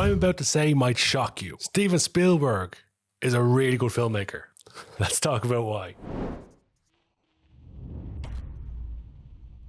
What I'm about to say might shock you. Steven Spielberg is a really good filmmaker. Let's talk about why.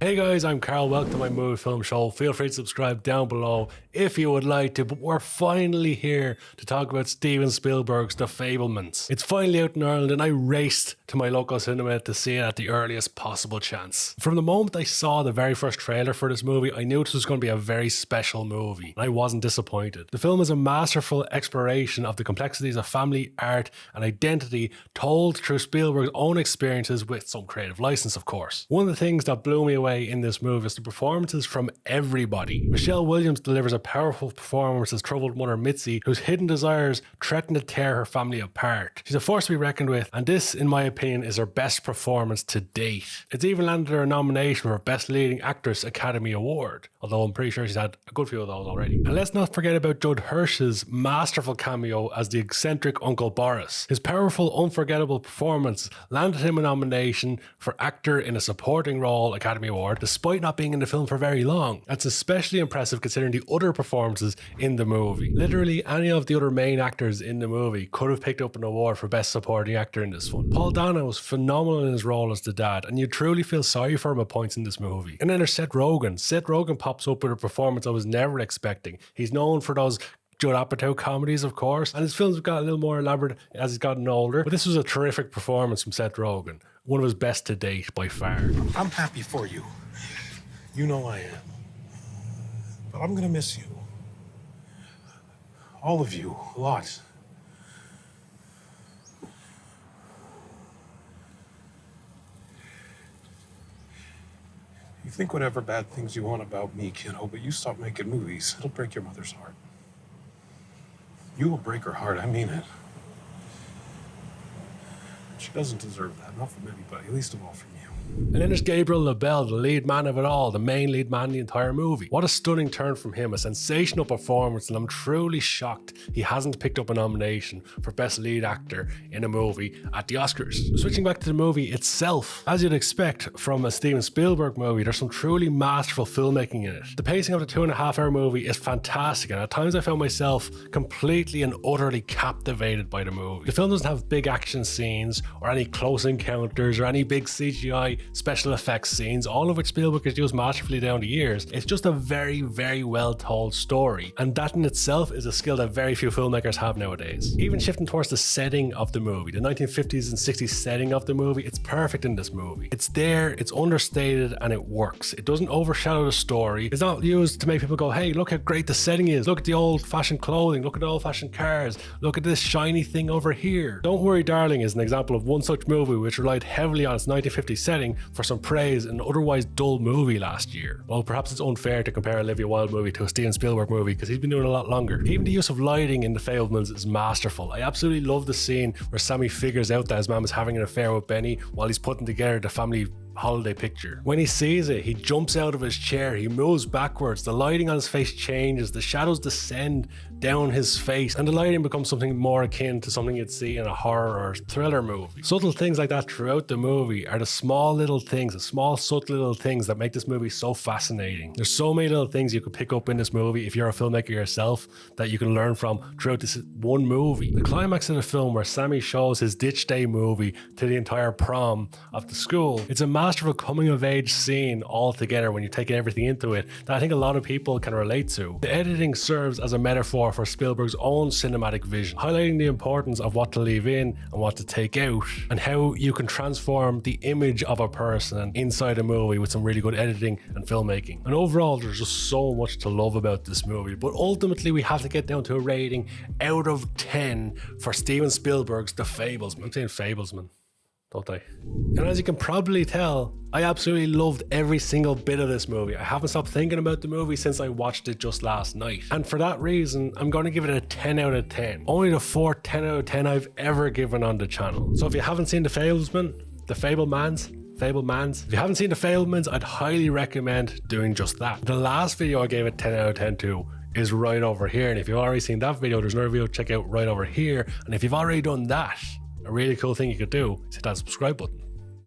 Hey guys, I'm Carl. Welcome to my movie film show. Feel free to subscribe down below if you would like to, but we're finally here to talk about Steven Spielberg's The Fabelmans. It's finally out in Ireland and I raced to my local cinema to see it at the earliest possible chance. From the moment I saw the very first trailer for this movie, I knew this was going to be a very special movie, and I wasn't disappointed. The film is a masterful exploration of the complexities of family, art, and identity, told through Spielberg's own experiences with some creative license, of course. One of the things that blew me away in this movie is the performances from everybody. Michelle Williams delivers a powerful performance as troubled mother Mitzi, whose hidden desires threaten to tear her family apart. She's a force to be reckoned with, and this, in my opinion, is her best performance to date. It's even landed her a nomination for Best Leading Actress Academy Award, although I'm pretty sure she's had a good few of those already. And let's not forget about Judd Hirsch's masterful cameo as the eccentric Uncle Boris. His powerful, unforgettable performance landed him a nomination for Actor in a Supporting Role Academy Award, despite not being in the film for very long. That's especially impressive considering the other performances in the movie. Literally any of the other main actors in the movie could have picked up an award for Best Supporting Actor in this one. Paul Dano was phenomenal in his role as the dad, and you truly feel sorry for him at points in this movie. And then there's Seth Rogen. Seth Rogen pops up with a performance I was never expecting. He's known for those Judd Apatow comedies, of course, and his films have got a little more elaborate as he's gotten older, but this was a terrific performance from Seth Rogen. One of his best to date by far. I'm happy for you. You know I am. But I'm gonna miss you. All of you, a lot. You think whatever bad things you want about me, kiddo, but you stop making movies, it'll break your mother's heart. You will break her heart, I mean it. She doesn't deserve that, not from anybody, least of all from you. And then there's Gabriel LaBelle, the lead man of it all, the main lead man in the entire movie. What a stunning turn from him, a sensational performance, and I'm truly shocked he hasn't picked up a nomination for Best Lead Actor in a movie at the Oscars. Switching back to the movie itself, as you'd expect from a Steven Spielberg movie, there's some truly masterful filmmaking in it. The pacing of the 2.5-hour movie is fantastic, and at times I found myself completely and utterly captivated by the movie. The film doesn't have big action scenes, or any close encounters, or any big CGI special effects scenes, all of which Spielberg has used masterfully down the years. It's just a very, very well told story, and that in itself is a skill that very few filmmakers have nowadays. Even shifting towards the setting of the movie, the 1950s and 60s setting of the movie, it's perfect in this movie. It's there, it's understated, and it works. It doesn't overshadow the story. It's not used to make people go, hey, look how great the setting is, look at the old-fashioned clothing, look at the old-fashioned cars, look at this shiny thing over here. Don't Worry Darling is an example of one such movie which relied heavily on its 1950s setting for some praise in an otherwise dull movie last year. Well, perhaps it's unfair to compare Olivia Wilde movie to a Steven Spielberg movie because he's been doing it a lot longer. Even the use of lighting in The Fabelmans is masterful. I absolutely love the scene where Sammy figures out that his mom is having an affair with Benny while he's putting together the family holiday picture. When he sees it, he jumps out of his chair, he moves backwards, the lighting on his face changes, the shadows descend down his face, and the lighting becomes something more akin to something you'd see in a horror or thriller movie. Subtle things like that throughout the movie are the small little things, the small subtle little things that make this movie so fascinating. There's so many little things you could pick up in this movie if you're a filmmaker yourself that you can learn from throughout this one movie. The climax of the film where Sammy shows his ditch day movie to the entire prom of the school, it's a masterful coming of age scene altogether when you take everything into it that I think a lot of people can relate to. The editing serves as a metaphor for Spielberg's own cinematic vision, highlighting the importance of what to leave in and what to take out, and how you can transform the image of a person inside a movie with some really good editing and filmmaking. And overall, there's just so much to love about this movie, but ultimately we have to get down to a rating out of 10 for Steven Spielberg's The Fabelmans. I'm saying Fablesman, don't I? And as you can probably tell, I absolutely loved every single bit of this movie. I haven't stopped thinking about the movie since I watched it just last night. And for that reason, I'm going to give it a 10 out of 10. Only the fourth 10 out of 10 I've ever given on the channel. So if you haven't seen The Fabelmans, if you haven't seen The Fabelmans, I'd highly recommend doing just that. The last video I gave it 10 out of 10 to is right over here. And if you've already seen that video, there's another video to check out right over here. And if you've already done that, a really cool thing you could do is hit that subscribe button.